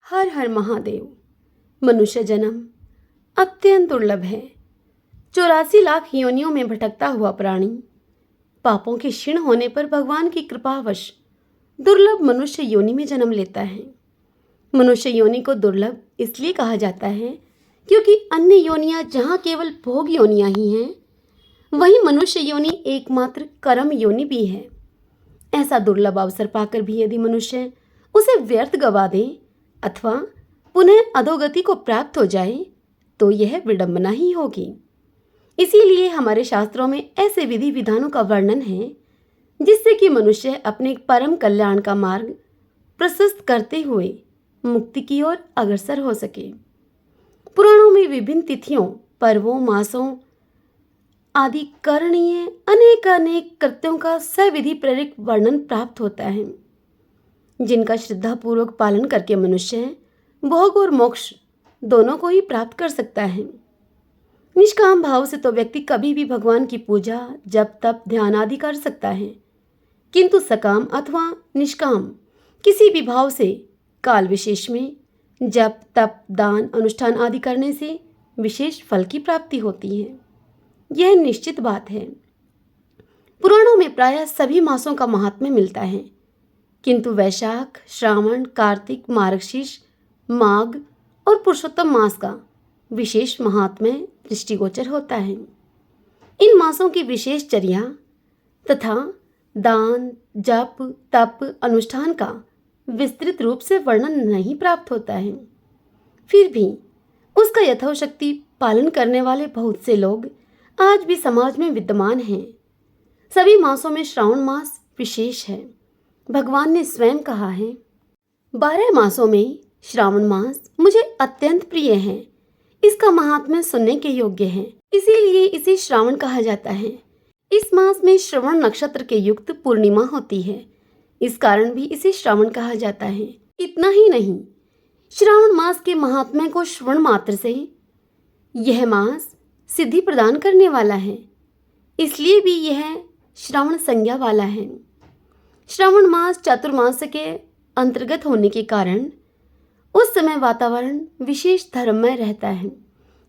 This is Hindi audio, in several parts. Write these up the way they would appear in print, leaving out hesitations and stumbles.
हर हर महादेव। मनुष्य जन्म अत्यंत दुर्लभ है। 84 लाख योनियों में भटकता हुआ प्राणी पापों के क्षीण होने पर भगवान की कृपावश दुर्लभ मनुष्य योनि में जन्म लेता है। मनुष्य योनि को दुर्लभ इसलिए कहा जाता है क्योंकि अन्य योनियां जहां केवल भोग योनियां ही हैं, वहीं मनुष्य योनि एकमात्र कर्म योनि भी है। ऐसा दुर्लभ अवसर पाकर भी यदि मनुष्य उसे व्यर्थ गवा दे अथवा पुनः अधोगति को प्राप्त हो जाए तो यह विडंबना ही होगी। इसीलिए हमारे शास्त्रों में ऐसे विधि विधानों का वर्णन है जिससे कि मनुष्य अपने परम कल्याण का मार्ग प्रशस्त करते हुए मुक्ति की ओर अग्रसर हो सके। पुराणों में विभिन्न तिथियों, पर्वों, मासों आदि करणीय अनेक अनेक कृत्यों का सविधि प्रेरक वर्णन प्राप्त होता है, जिनका श्रद्धापूर्वक पालन करके मनुष्य भोग और मोक्ष दोनों को ही प्राप्त कर सकता है। निष्काम भाव से तो व्यक्ति कभी भी भगवान की पूजा, जप, तप, ध्यान आदि कर सकता है, किंतु सकाम अथवा निष्काम किसी भी भाव से काल विशेष में जप, तप, दान, अनुष्ठान आदि करने से विशेष फल की प्राप्ति होती है। यह निश्चित बात है। पुराणों में प्रायः सभी मासों का महात्म्य मिलता है, किंतु वैशाख, श्रावण, कार्तिक, मार्गशीर्ष, माघ और पुरुषोत्तम मास का विशेष महात्म्य दृष्टिगोचर होता है। इन मासों की विशेष चर्या तथा दान, जप, तप, अनुष्ठान का विस्तृत रूप से वर्णन नहीं प्राप्त होता है। फिर भी उसका यथोशक्ति पालन करने वाले बहुत से लोग आज भी समाज में विद्यमान हैं। सभी मासों में श्रावण मास विशेष है। भगवान ने स्वयं कहा है, 12 मासों में श्रावण मास मुझे अत्यंत प्रिय है। इसका महात्म्य सुनने के योग्य है, इसीलिए इसे श्रावण कहा जाता है। इस मास में श्रवण नक्षत्र के युक्त पूर्णिमा होती है, इस कारण भी इसे श्रावण कहा जाता है। इतना ही नहीं, श्रावण मास के महात्म्य को श्रवण मात्र से यह मास सिद्धि प्रदान करने वाला है, इसलिए भी यह श्रावण संज्ञा वाला है। श्रावण मास चातुर्मास के अंतर्गत होने के कारण उस समय वातावरण विशेष धर्ममय रहता है।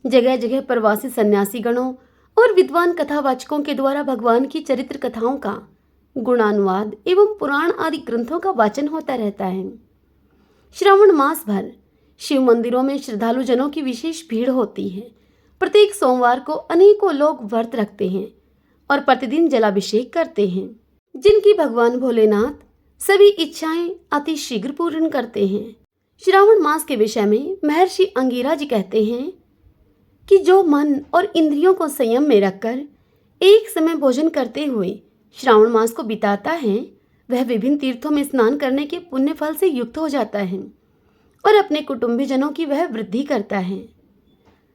जगह जगह प्रवासी सन्यासी गणों और विद्वान कथावाचकों के द्वारा भगवान की चरित्र कथाओं का गुणानुवाद एवं पुराण आदि ग्रंथों का वाचन होता रहता है। श्रावण मास भर शिव मंदिरों में श्रद्धालु जनों की विशेष भीड़ होती है। प्रत्येक सोमवार को अनेकों लोग व्रत रखते हैं और प्रतिदिन जलाभिषेक करते हैं, जिनकी भगवान भोलेनाथ सभी इच्छाएं अति शीघ्र पूर्ण करते हैं। श्रावण मास के विषय में महर्षि अंगिरा जी कहते हैं कि जो मन और इंद्रियों को संयम में रखकर एक समय भोजन करते हुए श्रावण मास को बिताता है, वह विभिन्न तीर्थों में स्नान करने के पुण्य फल से युक्त हो जाता है और अपने कुटुंबीजनों की वह वृद्धि करता है।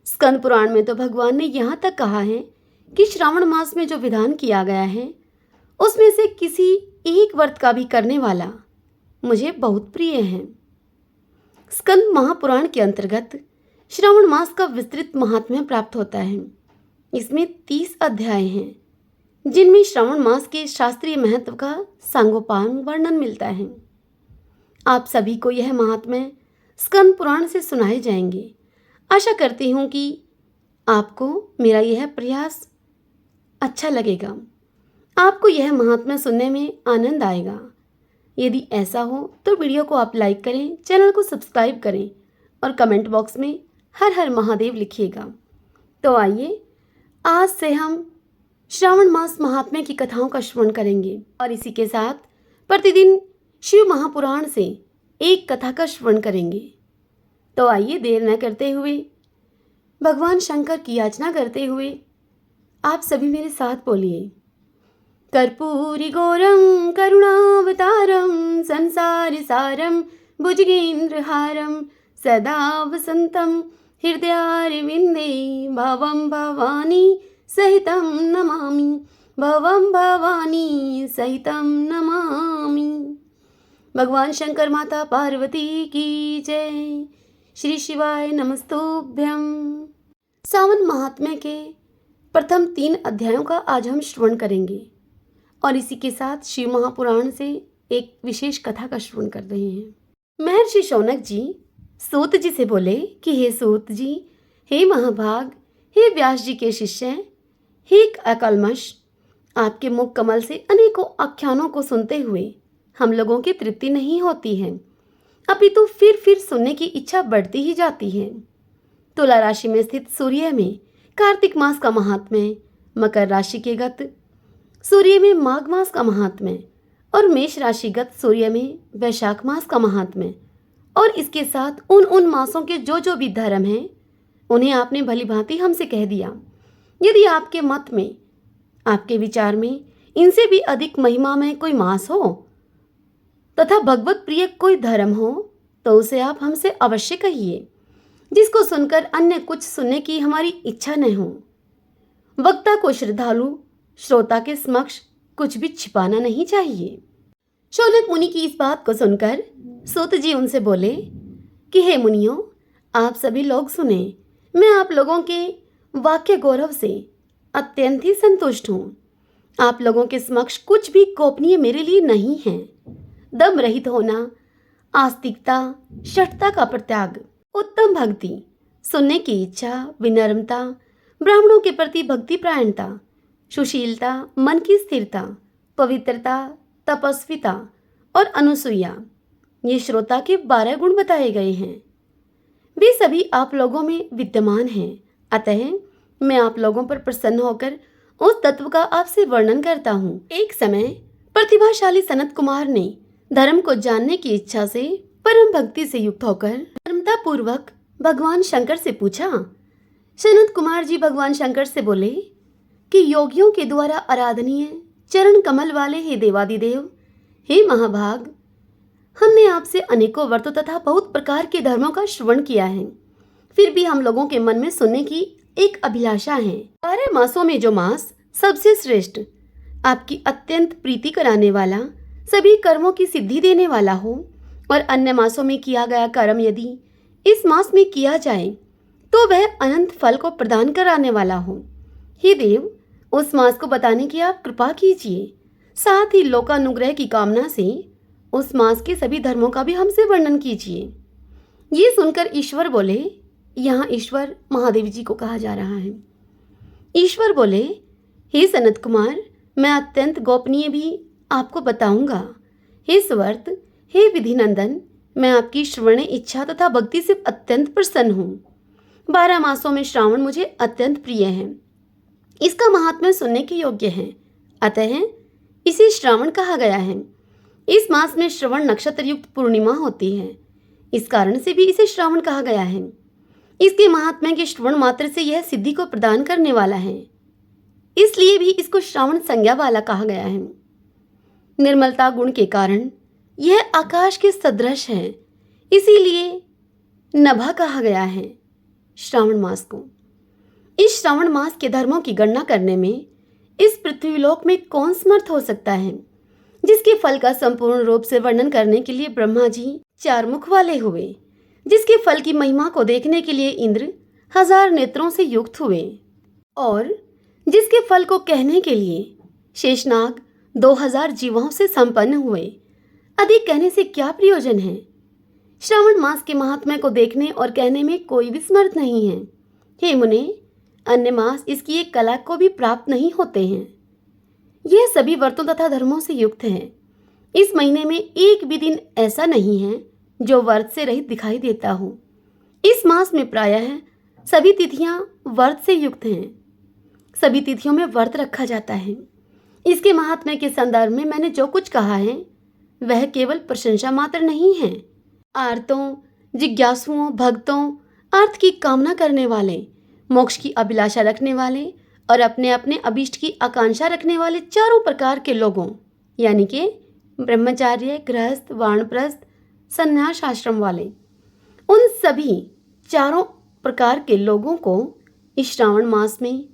स्कंद पुराण में तो भगवान ने यहाँ तक कहा है कि श्रावण मास में जो विधान किया गया है उसमें से किसी एक व्रत का भी करने वाला मुझे बहुत प्रिय है। स्कंद महापुराण के अंतर्गत श्रावण मास का विस्तृत महात्म्य प्राप्त होता है। इसमें 30 अध्याय हैं, जिनमें श्रावण मास के शास्त्रीय महत्व का सांगोपांग वर्णन मिलता है। आप सभी को यह महात्म्य स्कंद पुराण से सुनाए जाएंगे। आशा करती हूँ कि आपको मेरा यह प्रयास अच्छा लगेगा, आपको यह महात्म्य सुनने में आनंद आएगा। यदि ऐसा हो तो वीडियो को आप लाइक करें, चैनल को सब्सक्राइब करें और कमेंट बॉक्स में हर हर महादेव लिखिएगा। तो आइए, आज से हम श्रावण मास महात्म्य की कथाओं का श्रवण करेंगे और इसी के साथ प्रतिदिन शिव महापुराण से एक कथा का श्रवण करेंगे। तो आइए, देर न करते हुए भगवान शंकर की याचना करते हुए आप सभी मेरे साथ बोलिए। कर्पूरी गौरम करुणावतारम संसार सारम भुजगेन्द्रहारम सदा वसंतम हृदयारविंदे भवं भवानी सहितं नमामि, भवं भवानी सहितं नमामि। भगवान शंकर माता पार्वती की जय। श्री शिवाय नमस्तुभ्यं। सावन महात्म्य के प्रथम 3 अध्यायों का आज हम श्रवण करेंगे और इसी के साथ शिव महापुराण से एक विशेष कथा का श्रवण कर रहे हैं। महर्षि शौनक जी सूत जी से बोले कि हे सूत जी, हे महाभाग, हे व्यास जी के शिष्य, हे अकल्मष, आपके मुख कमल से अनेकों आख्यानों को सुनते हुए हम लोगों की तृप्ति नहीं होती है, अपितु फिर सुनने की इच्छा बढ़ती ही जाती है। तुला राशि में स्थित सूर्य में कार्तिक मास का महात्म्य, मकर राशि के गत सूर्य में माघ मास का महात्म्य और मेष राशिगत सूर्य में वैशाख मास का महात्म्य और इसके साथ उन मासों के जो भी धर्म हैं उन्हें आपने भली भांति हमसे कह दिया। यदि आपके मत में, आपके विचार में इनसे भी अधिक महिमा में कोई मास हो तथा भगवत प्रिय कोई धर्म हो तो उसे आप हमसे अवश्य कहिए, जिसको सुनकर अन्य कुछ सुनने की हमारी इच्छा न हो। वक्ता को श्रद्धालु श्रोता के समक्ष कुछ भी छिपाना नहीं चाहिए। शौनक मुनि की इस बात को सुनकर सूत जी उनसे बोले कि हे मुनियों, आप सभी लोग सुने, मैं आप लोगों के वाक्य गौरव से अत्यंत ही संतुष्ट हूँ। आप लोगों के समक्ष कुछ भी गोपनीय मेरे लिए नहीं है। दम रहित होना, आस्तिकता, शठता का परित्याग, उत्तम भक्ति, सुनने की इच्छा, विनम्रता, ब्राह्मणों के प्रति भक्ति प्रायणता, सुशीलता, मन की स्थिरता, पवित्रता, तपस्विता और अनुसूया, ये श्रोता के 12 गुण बताए गए हैं। वे सभी आप लोगों में विद्यमान हैं। अतः मैं आप लोगों पर प्रसन्न होकर उस तत्व का आपसे वर्णन करता हूँ। एक समय प्रतिभाशाली सनत कुमार ने धर्म को जानने की इच्छा से परम भक्ति से युक्त होकर नम्रता पूर्वक भगवान शंकर से पूछा। सनत कुमार जी भगवान शंकर से बोले कि योगियों के द्वारा आराधनीय चरण कमल वाले हे देवादिदेव, हे महाभाग, हमने आपसे अनेकों व्रतों तथा बहुत प्रकार के धर्मों का श्रवण किया है, फिर भी हम लोगों के मन में सुनने की एक अभिलाषा है। 12 मासों में जो मास सबसे श्रेष्ठ, आपकी अत्यंत प्रीति कराने वाला, सभी कर्मों की सिद्धि देने वाला हो और अन्य मासों में किया गया कर्म यदि इस मास में किया जाए तो वह अनंत फल को प्रदान कराने वाला हो। हे देव, उस मास को बताने की आप कृपा कीजिए। साथ ही लोकानुग्रह की कामना से उस मास के सभी धर्मों का भी हमसे वर्णन कीजिए। ये सुनकर ईश्वर बोले, यहाँ ईश्वर महादेव जी को कहा जा रहा है। ईश्वर बोले, हे सनत कुमार, मैं अत्यंत गोपनीय भी आपको बताऊंगा। हे स्वर्त, हे विधिनंदन, मैं आपकी श्रवण इच्छा तथा भक्ति से अत्यंत प्रसन्न हूँ। 12 मासों में श्रावण मुझे अत्यंत प्रिय है। इसका महात्म्य सुनने के योग्य है, अतः इसे श्रावण कहा गया है। इस मास में श्रवण नक्षत्र युक्त पूर्णिमा होती है, इस कारण से भी इसे श्रावण कहा गया है। इसके महात्म्य के श्रवण मात्र से यह सिद्धि को प्रदान करने वाला है, इसलिए भी इसको श्रावण संज्ञा वाला कहा गया है। निर्मलता गुण के कारण यह आकाश के सदृश है, इसीलिए नभा कहा गया है श्रावण मास को। इस श्रावण मास के धर्मों की गणना करने में इस पृथ्वीलोक में कौन समर्थ हो सकता है, जिसके फल का संपूर्ण रूप से वर्णन करने के लिए ब्रह्मा जी 4 मुख वाले हुए, जिसके फल की महिमा को देखने के लिए इंद्र 1000 नेत्रों से युक्त हुए और जिसके फल को कहने के लिए शेषनाग 2000 जीवाओं से संपन्न हुए। अधिक कहने से क्या प्रयोजन है। श्रावण मास के महात्म्य को देखने और कहने में कोई भी समर्थ नहीं है। हे मुने, अन्य मास इसकी एक कला को भी प्राप्त नहीं होते हैं। यह सभी व्रतों तथा धर्मों से युक्त है। इस महीने में एक भी दिन ऐसा नहीं है जो व्रत से रहित दिखाई देता हो। इस मास में प्रायः सभी तिथियां व्रत से युक्त हैं। सभी तिथियों में व्रत रखा जाता है। इसके महात्म्य के संदर्भ में मैंने जो कुछ कहा है वह केवल प्रशंसा मात्र नहीं है। आर्तों, जिज्ञासुओं, भक्तों, अर्थ की कामना करने वाले, मोक्ष की अभिलाषा रखने वाले और अपने अपने अभीष्ट की आकांक्षा रखने वाले चारों प्रकार के लोगों, यानी कि ब्रह्मचार्य, गृहस्थ, वानप्रस्थ, संन्यास आश्रम वाले, उन सभी चारों प्रकार के लोगों को इस श्रावण मास में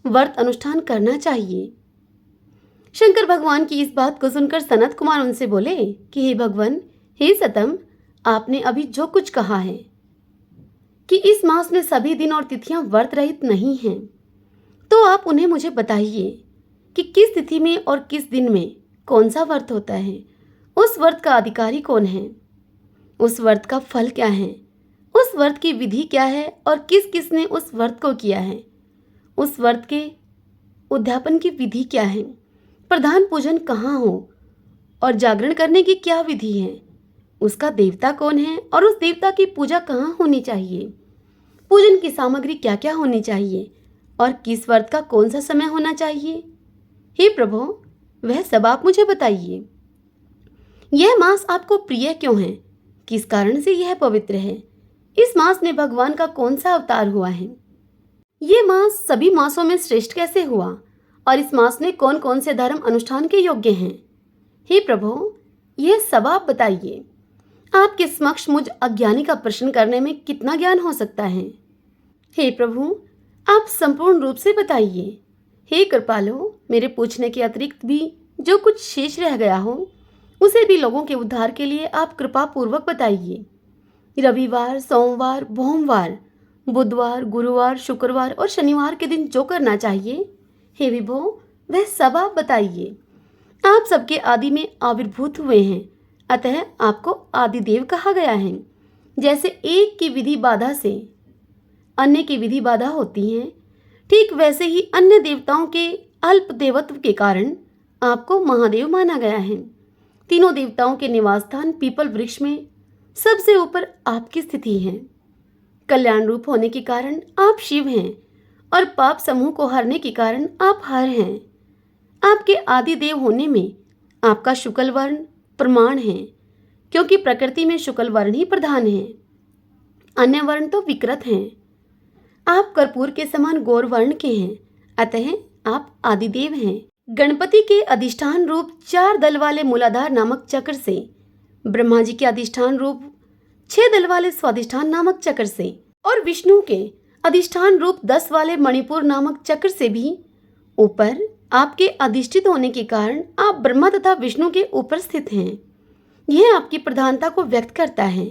व्रत अनुष्ठान करना चाहिए। शंकर भगवान की इस बात को सुनकर सनत कुमार उनसे बोले कि हे भगवान, हे सतम, आपने अभी जो कुछ कहा है कि इस मास में सभी दिन और तिथियां व्रत रहित नहीं हैं, तो आप उन्हें मुझे बताइए कि किस तिथि में और किस दिन में कौन सा व्रत होता है, उस व्रत का अधिकारी कौन है, उस व्रत का फल क्या है उस व्रत की विधि क्या है और किस किस ने उस व्रत को किया है, उस व्रत के उद्यापन की विधि क्या है, प्रधान पूजन कहाँ हो और जागरण करने की क्या विधि है, उसका देवता कौन है और उस देवता की पूजा कहाँ होनी चाहिए, पूजन की सामग्री क्या क्या होनी चाहिए और किस व्रत का कौन सा समय होना चाहिए। हे प्रभु, वह सब आप मुझे बताइए। यह मास आपको प्रिय क्यों है, किस कारण से यह पवित्र है, इस मास में भगवान का कौन सा अवतार हुआ है, ये मास सभी मासों में श्रेष्ठ कैसे हुआ और इस मास में कौन कौन से धर्म अनुष्ठान के योग्य हैं। हे प्रभु, यह सब आप बताइए। आपके समक्ष मुझ अज्ञानी का प्रश्न करने में कितना ज्ञान हो सकता है। हे प्रभु, आप संपूर्ण रूप से बताइए। हे कृपालो, मेरे पूछने के अतिरिक्त भी जो कुछ शेष रह गया हो उसे भी लोगों के उद्धार के लिए आप कृपा पूर्वक बताइए। रविवार, सोमवार, भोमवार, बुधवार, गुरुवार, शुक्रवार और शनिवार के दिन जो करना चाहिए, हे विभो, वह सब आप बताइए। आप सबके आदि में आविर्भूत हुए हैं, अतः आपको आदिदेव कहा गया है। जैसे एक की विधि बाधा से अन्य की विधि बाधा होती है, ठीक वैसे ही अन्य देवताओं के अल्प देवत्व के कारण आपको महादेव माना गया है। तीनों देवताओं के निवास स्थान पीपल वृक्ष में सबसे ऊपर आपकी स्थिति है। कल्याण रूप होने के कारण आप शिव हैं और पाप समूह को हरने के कारण आप हर हैं। आपके आदि देव होने में आपका शुक्ल वर्ण प्रमाण है, क्योंकि प्रकृति में शुक्ल वर्ण ही प्रधान है, अन्य वर्ण तो विकृत हैं। आप कर्पूर के समान गौर वर्ण के हैं, अतः आप आदिदेव हैं। गणपति के अधिष्ठान रूप 4 दल वाले मूलाधार नामक चक्र से, ब्रह्मा जी के अधिष्ठान रूप 6 दल वाले स्वाधिष्ठान नामक चक्र से और विष्णु के अधिष्ठान रूप 10 वाले मणिपुर नामक चक्र से भी ऊपर आपके अधिष्ठित होने के कारण आप ब्रह्मा तथा विष्णु के ऊपर स्थित हैं। यह आपकी प्रधानता को व्यक्त करता है।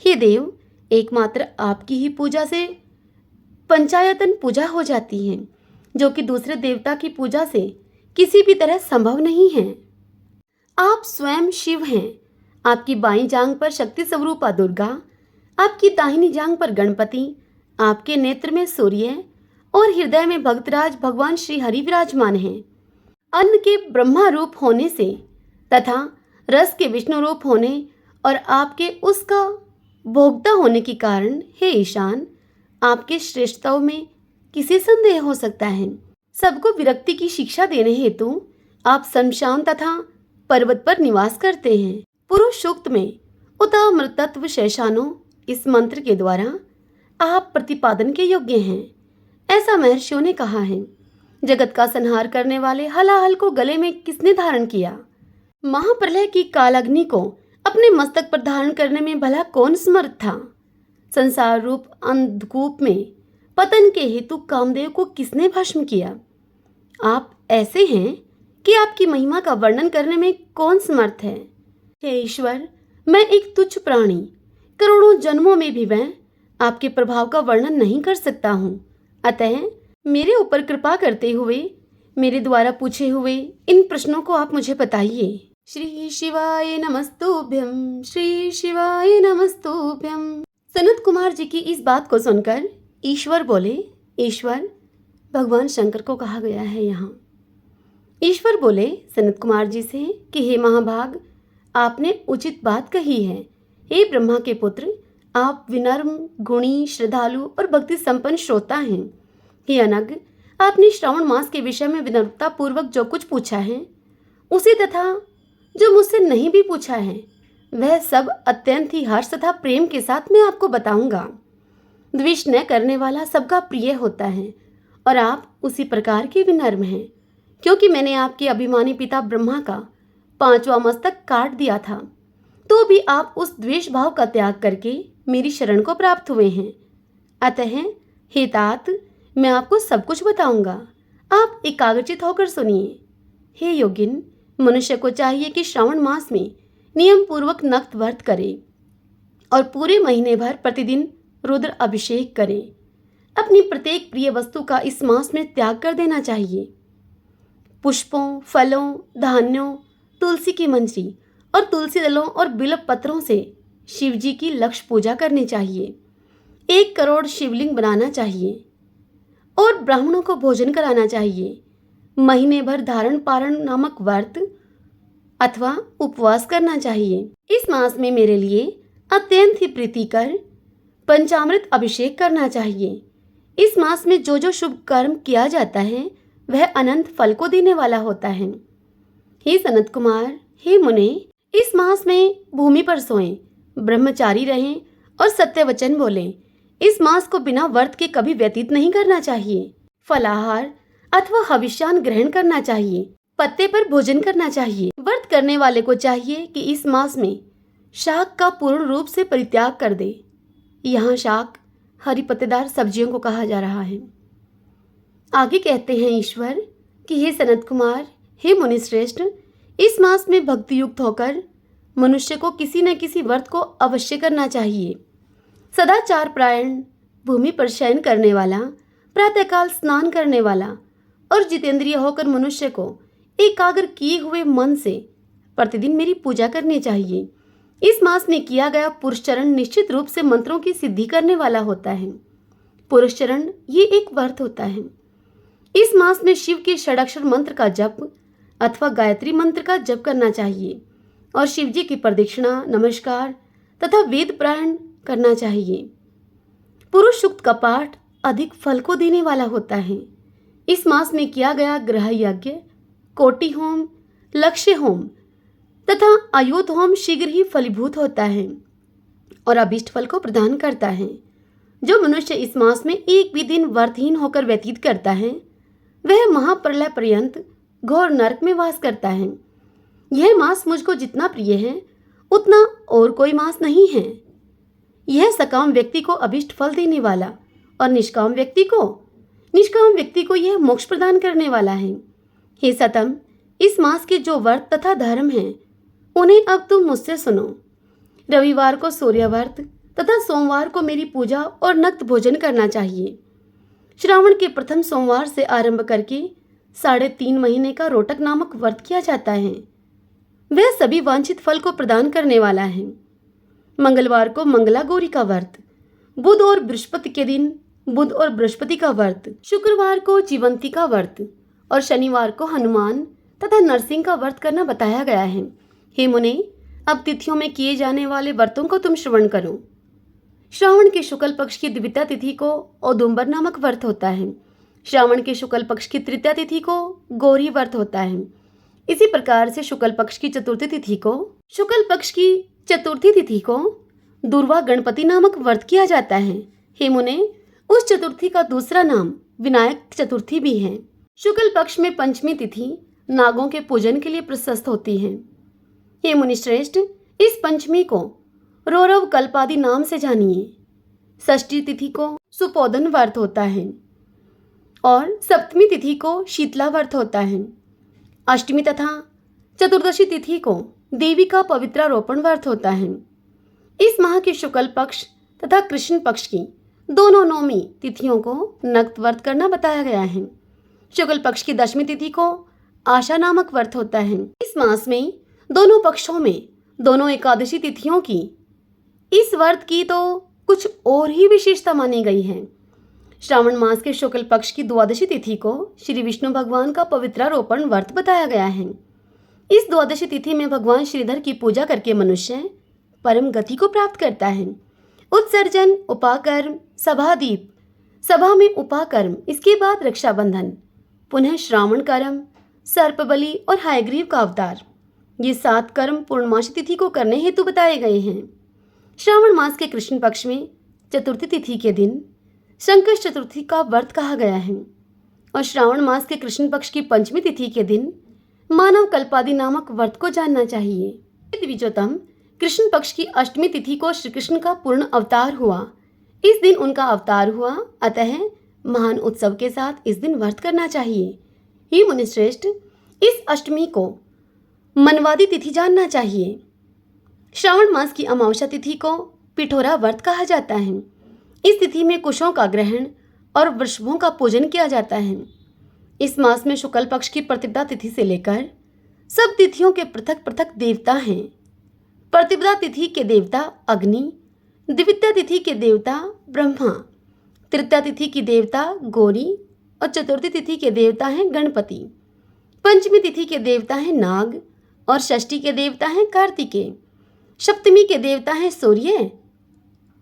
हे देव, एकमात्र आपकी ही पूजा से पंचायतन पूजा हो जाती है, जो कि दूसरे देवता की पूजा से किसी भी तरह संभव नहीं है। आप स्वयं शिव हैं। आपकी बाईं जांग पर शक्ति स्वरूपा दुर्गा, आपकी दाहिनी जांग पर गणपति, आपके नेत्र में सूर्य और हृदय में भक्तराज भगवान श्री हरि विराजमान हैं। अन्न के ब्रह्मा रूप होने से तथा रस के विष्णु रूप होने और आपके उसका भोक्ता होने के कारण, हे ईशान, आपके श्रेष्ठताओं में किसी संदेह हो सकता है। सबको विरक्ति की शिक्षा देने हेतु आप शमशान तथा पर्वत पर निवास करते हैं। पुरुष सूक्त में उतामृतत्व शेषानो इस मंत्र के द्वारा आप प्रतिपादन के योग्य हैं, ऐसा महर्षियों ने कहा है। जगत का संहार करने वाले हलाहल को गले में किसने धारण किया? महाप्रलय की कालाग्नि को अपने मस्तक पर धारण करने में भला कौन समर्थ था? संसार रूप अंधकूप में पतन के हेतु कामदेव को किसने भस्म किया? आप ऐसे हैं कि आपकी महिमा का वर्णन करने में कौन समर्थ है? हे ईश्वर, मैं एक तुच्छ प्राणी, करोड़ों जन्मों में भी मैं आपके प्रभाव का वर्णन नहीं कर सकता हूँ। अतः मेरे ऊपर कृपा करते हुए मेरे द्वारा पूछे हुए इन प्रश्नों को आप मुझे बताइए। श्री शिवाय नमस्तुभ्यम, श्री शिवाय नमस्तुभ्यम। सनत कुमार जी की इस बात को सुनकर ईश्वर बोले, ईश्वर भगवान शंकर को कहा गया है यहाँ। ईश्वर बोले सनत कुमार जी से कि हे महाभाग, आपने उचित बात कही है। हे ब्रह्मा के पुत्र, आप विनम्र, गुणी, श्रद्धालु और भक्ति संपन्न श्रोता हैं। हे अनग, आपने श्रावण मास के विषय में विनम्रता पूर्वक जो कुछ पूछा है उसी तथा जो मुझसे नहीं भी पूछा है वह सब अत्यंत ही हर्ष तथा प्रेम के साथ मैं आपको बताऊंगा। द्वेष न करने वाला सबका प्रिय होता है और आप उसी प्रकार के विनम्र हैं, क्योंकि मैंने आपके अभिमानी पिता ब्रह्मा का 5वां मस्तक काट दिया था, तो भी आप उस द्वेष भाव का त्याग करके मेरी शरण को प्राप्त हुए हैं। अतः हे तात, मैं आपको सब कुछ बताऊंगा, आप एकाग्रचित होकर सुनिए। हे योगिन, मनुष्य को चाहिए कि श्रावण मास में नियम पूर्वक नक्त व्रत करे और पूरे महीने भर प्रतिदिन रुद्र अभिषेक करे। अपनी प्रत्येक प्रिय वस्तु का इस मास में त्याग कर देना चाहिए। पुष्पों, फलों, धान्यों, तुलसी की मंजरी और तुलसी दलों और बिल्व पत्रों से शिव जी की लक्ष्य पूजा करनी चाहिए। 1 करोड़ शिवलिंग बनाना चाहिए और ब्राह्मणों को भोजन कराना चाहिए। महीने भर धारण पारण नामक व्रत अथवा उपवास करना चाहिए। इस मास में मेरे लिए अत्यंत ही प्रीतिकर पंचामृत अभिषेक करना चाहिए। इस मास में जो जो शुभ कर्म किया जाता है वह अनंत फल को देने वाला होता है। हे सनत कुमार, हे मुने, इस मास में भूमि पर सोएं, ब्रह्मचारी रहें और सत्य वचन बोलें। इस मास को बिना व्रत के कभी व्यतीत नहीं करना चाहिए। फलाहार अथवा हविष्यान ग्रहण करना चाहिए। पत्ते पर भोजन करना चाहिए। व्रत करने वाले को चाहिए कि इस मास में शाक का पूर्ण रूप से परित्याग कर दे। यहाँ शाक हरी पत्तेदार सब्जियों को कहा जा रहा है। आगे कहते हैं ईश्वर कि हे सनत कुमार, हे मुनिश्रेष्ठ, इस मास में भक्ति युक्त होकर मनुष्य को किसी न किसी व्रत को अवश्य करना चाहिए। सदाचार प्रायण, भूमि पर शयन करने वाला, प्रातःकाल स्नान करने वाला और जितेंद्रिय होकर मनुष्य को एकाग्र किए हुए मन से प्रतिदिन मेरी पूजा करनी चाहिए। इस मास में किया गया पुरुष चरण निश्चित रूप से मंत्रों की सिद्धि करने वाला होता है। पुरुष चरण ये एक व्रत होता है। इस मास में शिव के षडाक्षर मंत्र का जप अथवा गायत्री मंत्र का जप करना चाहिए और शिव जी की प्रदक्षिणा, नमस्कार तथा वेद पारायण करना चाहिए। पुरुष सूक्त का पाठ अधिक फल को देने वाला होता है। इस मास में किया गया ग्रह यज्ञ, कोटि होम, लक्ष्य होम तथा अयोध होम शीघ्र ही फलीभूत होता है और अभीष्ट फल को प्रदान करता है। जो मनुष्य इस मास में एक भी दिन व्रतहीन होकर व्यतीत करता है वह महाप्रलय पर्यंत घोर नरक में वास करता है। यह मास मुझको जितना प्रिय है उतना और कोई मास नहीं है। यह सकाम व्यक्ति को अभीष्ट फल देने वाला और निष्काम व्यक्ति को यह मोक्ष प्रदान करने वाला है। हे सतम, इस मास के जो व्रत तथा धर्म हैं उन्हें अब तुम मुझसे सुनो। रविवार को सूर्य व्रत तथा सोमवार को मेरी पूजा और नक्त भोजन करना चाहिए। श्रावण के प्रथम सोमवार से आरंभ करके 3.5 महीने का रोटक नामक व्रत किया जाता है। वह सभी वांछित फल को प्रदान करने वाला है। मंगलवार को मंगला गौरी का व्रत, बुध और बृहस्पति के दिन बुध और बृहस्पति का व्रत, शुक्रवार को जीवंती का व्रत और शनिवार को हनुमान तथा नरसिंह का व्रत करना बताया गया है। हे मुने, अब तिथियों में किए जाने वाले व्रतों को तुम श्रवण करो। श्रावण के शुक्ल पक्ष की द्वितीया तिथि को औदुंबर नामक व्रत होता है। श्रावण के शुक्ल पक्ष की तृतीया तिथि को गौरी व्रत होता है। इसी प्रकार से शुक्ल पक्ष की चतुर्थी तिथि को दुर्वा गणपति नामक व्रत किया जाता है। हे मुने, उस चतुर्थी का दूसरा नाम विनायक चतुर्थी भी है। शुक्ल पक्ष में पंचमी तिथि नागों के पूजन के लिए प्रशस्त होती है। हे मुनिश्रेष्ठ, इस पंचमी को रौरव कल्पादि नाम से जानिए। षष्ठी तिथि को सुपोदन व्रत होता है और सप्तमी तिथि को शीतला व्रत होता है। अष्टमी तथा चतुर्दशी तिथि को देवी का पवित्रारोपण व्रत होता है। इस माह के शुक्ल पक्ष तथा कृष्ण पक्ष की दोनों नौमी तिथियों को नक्त व्रत करना बताया गया है। शुक्ल पक्ष की दशमी तिथि को आशा नामक व्रत होता है। इस मास में दोनों पक्षों में दोनों एकादशी तिथियों की इस व्रत की तो कुछ और ही विशेषता मानी गई है। श्रावण मास के शुक्ल पक्ष की द्वादशी तिथि को श्री विष्णु भगवान का पवित्रारोपण व्रत बताया गया है। इस द्वादशी तिथि में भगवान श्रीधर की पूजा करके मनुष्य परम गति को प्राप्त करता है। उत्सर्जन, उपाकर्म, सभादीप, सभा में उपाकर्म, इसके बाद रक्षाबंधन, पुनः श्रावण कर्म, सर्पबलि और हायग्रीव का अवतार, ये 7 कर्म पूर्णमासी तिथि को करने हेतु बताए गए हैं। श्रावण मास के कृष्ण पक्ष में चतुर्थी तिथि के दिन संकष्ट चतुर्थी का व्रत कहा गया है और श्रावण मास के कृष्ण पक्ष की पंचमी तिथि के दिन मानव कल्पादि नामक व्रत को जानना चाहिए। द्विजोतम कृष्ण पक्ष की अष्टमी तिथि को श्री कृष्ण का पूर्ण अवतार हुआ। इस दिन उनका अवतार हुआ, अतः महान उत्सव के साथ इस दिन व्रत करना चाहिए। हे मुनिश्रेष्ठ, इस अष्टमी को मनवादी तिथि जानना चाहिए। श्रावण मास की अमावस्या तिथि को पिठोरा व्रत कहा जाता है। इस तिथि में कुशों का ग्रहण और वृषभों का पूजन किया जाता है। इस मास में शुक्ल पक्ष की प्रतिपदा तिथि से लेकर सब तिथियों के पृथक पृथक देवता हैं। प्रतिपदा तिथि के देवता अग्नि, द्वितीया तिथि के देवता ब्रह्मा, तृतीया तिथि की देवता गौरी और चतुर्थी तिथि के देवता हैं गणपति। पंचमी तिथि के देवता हैं नाग और षष्ठी के देवता हैं कार्तिकेय। सप्तमी के देवता हैं सूर्य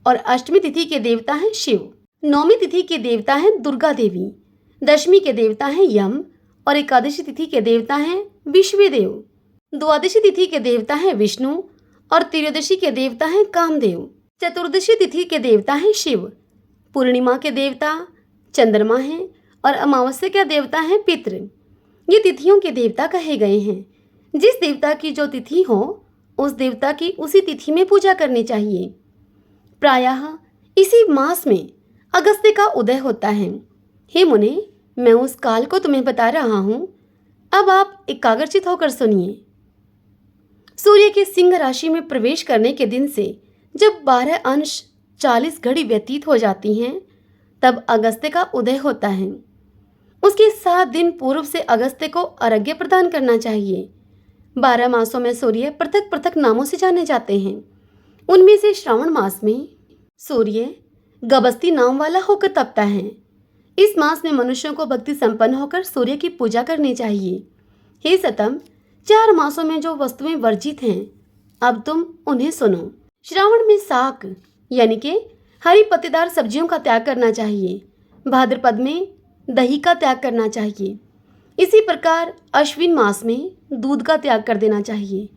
और अष्टमी तिथि के देवता हैं शिव। नौमी तिथि के देवता हैं दुर्गा देवी। दशमी के देवता हैं यम और एकादशी तिथि के देवता हैं विश्वदेव। द्वादशी तिथि के देवता हैं विष्णु और त्रयोदशी के देवता हैं कामदेव। चतुर्दशी तिथि के देवता हैं शिव। पूर्णिमा के देवता चंद्रमा हैं और अमावस्या का देवता हैं पितृ। ये तिथियों के देवता कहे गए हैं। जिस देवता की जो तिथि हो उस देवता की उसी तिथि में पूजा करनी चाहिए। प्रायः इसी मास में अगस्त्य का उदय होता है। हे मुने, मैं उस काल को तुम्हें बता रहा हूं, अब आप एकाग्रचित होकर सुनिए। सूर्य के सिंह राशि में प्रवेश करने के दिन से जब 12 अंश 40 घड़ी व्यतीत हो जाती हैं, तब अगस्त्य का उदय होता है। उसके 7 दिन पूर्व से अगस्त्य को अर्घ्य प्रदान करना चाहिए। 12 मासों में सूर्य पृथक पृथक नामों से जाने जाते हैं। उनमें से श्रावण मास में सूर्य गबस्ती नाम वाला होकर तपता है। इस मास में मनुष्यों को भक्ति संपन्न होकर सूर्य की पूजा करनी चाहिए। हे सतम, 4 मासों में जो वस्तुएं वर्जित हैं, अब तुम उन्हें सुनो। श्रावण में साग यानी कि हरी पत्तेदार सब्जियों का त्याग करना चाहिए। भाद्रपद में दही का त्याग करना चाहिए। इसी प्रकार अश्विन मास में दूध का त्याग कर देना चाहिए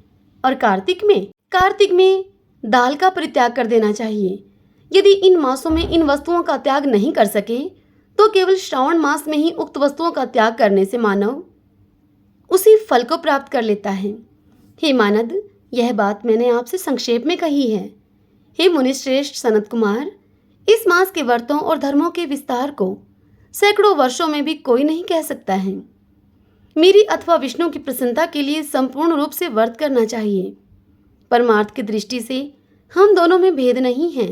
और कार्तिक में दाल का परित्याग कर देना चाहिए। यदि इन मासों में इन वस्तुओं का त्याग नहीं कर सके तो केवल श्रावण मास में ही उक्त वस्तुओं का त्याग करने से मानव उसी फल को प्राप्त कर लेता है। हे मानद, यह बात मैंने आपसे संक्षेप में कही है। हे मुनिश्रेष्ठ सनत कुमार, इस मास के व्रतों और धर्मों के विस्तार को सैकड़ों वर्षों में भी कोई नहीं कह सकता है। मेरी अथवा विष्णु की प्रसन्नता के लिए संपूर्ण रूप से व्रत करना चाहिए। परमार्थ की दृष्टि से हम दोनों में भेद नहीं है।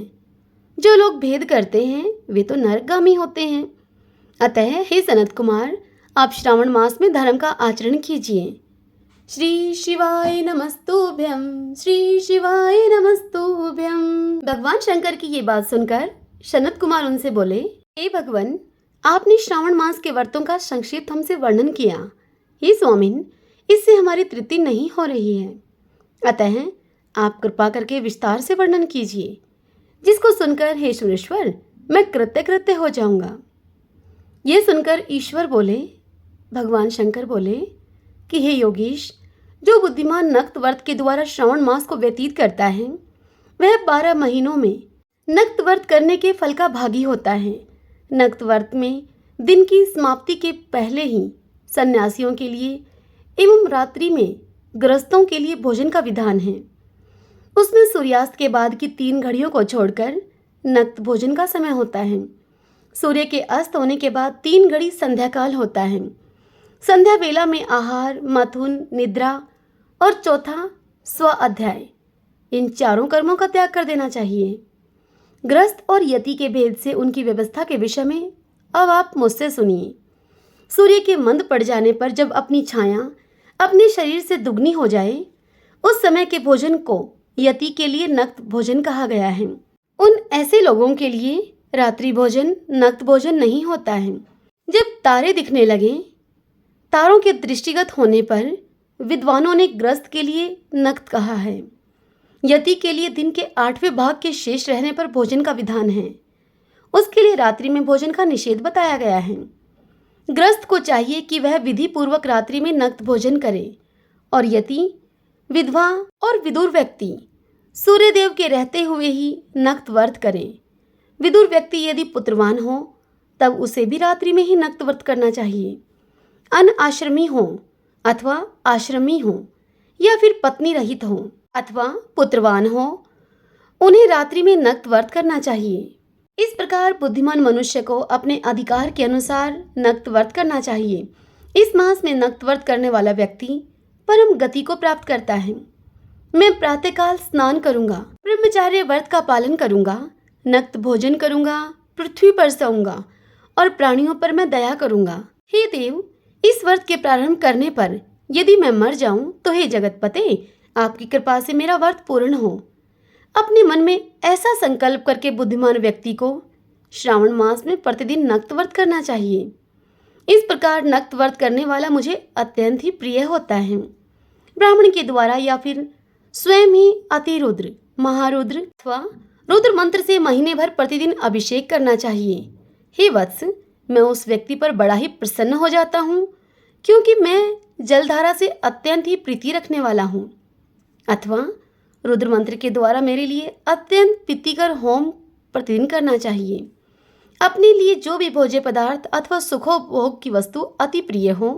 जो लोग भेद करते हैं वे तो नरकगामी होते हैं। अतः हे सनत कुमार, आप श्रावण मास में धर्म का आचरण कीजिए। श्री शिवाय नमस्तुभ्यं, श्री शिवाय नमस्तुभ्यं। भगवान शंकर की ये बात सुनकर सनत कुमार उनसे बोले, हे भगवान, आपने श्रावण मास के व्रतों का संक्षिप्त हमसे वर्णन किया। हे स्वामिन, इससे हमारी तृप्ति नहीं हो रही है, अतः आप कृपा करके विस्तार से वर्णन कीजिए, जिसको सुनकर हे सुरेश्वर मैं कृत्य हो जाऊंगा। यह सुनकर ईश्वर बोले, भगवान शंकर बोले कि हे योगीश, जो बुद्धिमान नक्त व्रत के द्वारा श्रावण मास को व्यतीत करता है वह 12 महीनों में नक्त व्रत करने के फल का भागी होता है। नक्त व्रत में दिन की समाप्ति के पहले ही सन्यासियों के लिए एवं रात्रि में गृहस्थों के लिए भोजन का विधान है। उसमें सूर्यास्त के बाद की 3 घड़ियों को छोड़कर नक्त भोजन का समय होता है। सूर्य के अस्त होने के बाद 3 घड़ी संध्या काल होता है। संध्या वेला में आहार, मथुन, निद्रा और चौथा स्व अध्याय, इन चारों कर्मों का त्याग कर देना चाहिए। गृहस्थ और यति के भेद से उनकी व्यवस्था के विषय में अब आप मुझसे सुनिए। सूर्य के मंद पड़ जाने पर जब अपनी छाया अपने शरीर से दुगनी हो जाए, उस समय के भोजन को यति के लिए नक्त भोजन कहा गया है। उन ऐसे लोगों के लिए रात्रि भोजन नक्त भोजन नहीं होता है। जब तारे दिखने लगे, तारों के दृष्टिगत होने पर विद्वानों ने ग्रस्त के लिए नक्त कहा है। यति के लिए दिन के 8वें भाग के शेष रहने पर भोजन का विधान है। उसके लिए रात्रि में भोजन का निषेध बताया गया है। ग्रस्त को चाहिए कि वह विधि पूर्वक रात्रि में नक्त भोजन करे और यति, विधवा और विदुर व्यक्ति सूर्यदेव के रहते हुए ही नक्त व्रत करें। विदुर व्यक्ति यदि पुत्रवान हो तब उसे भी रात्रि में ही नक्त व्रत करना चाहिए। अनआश्रमी हो अथवा आश्रमी हो या फिर पत्नी रहित हो अथवा पुत्रवान हो, उन्हें रात्रि में नक्त व्रत करना चाहिए। इस प्रकार बुद्धिमान मनुष्य को अपने अधिकार के अनुसार नक्त व्रत करना चाहिए। इस मास में नक्त व्रत करने वाला व्यक्ति परम गति को प्राप्त करता है। मैं प्रातःकाल स्नान करूंगा, ब्रह्मचार्य व्रत का पालन करूंगा, नक्त भोजन करूंगा, पृथ्वी पर सोऊंगा और प्राणियों पर मैं दया करूंगा। हे देव, इस व्रत के प्रारंभ करने पर यदि मैं मर जाऊं तो हे जगतपते, आपकी कृपा से मेरा व्रत पूर्ण हो। अपने मन में ऐसा संकल्प करके बुद्धिमान व्यक्ति को श्रावण मास में प्रतिदिन नक्त व्रत करना चाहिए। इस प्रकार नक्त व्रत करने वाला मुझे अत्यंत ही प्रिय होता है। ब्राह्मण के द्वारा या फिर स्वयं ही अतिरुद्र, महारुद्र अथवा रुद्र मंत्र से महीने भर प्रतिदिन अभिषेक करना चाहिए। हे वत्स, मैं उस व्यक्ति पर बड़ा ही प्रसन्न हो जाता हूँ, क्योंकि मैं जलधारा से अत्यंत ही प्रीति रखने वाला हूँ। अथवा रुद्र मंत्र के द्वारा मेरे लिए अत्यंत प्रीतिकर होम प्रतिदिन करना चाहिए। अपने लिए जो भी भोज्य पदार्थ अथवा सुखोपभोग की वस्तु अति प्रिय हो,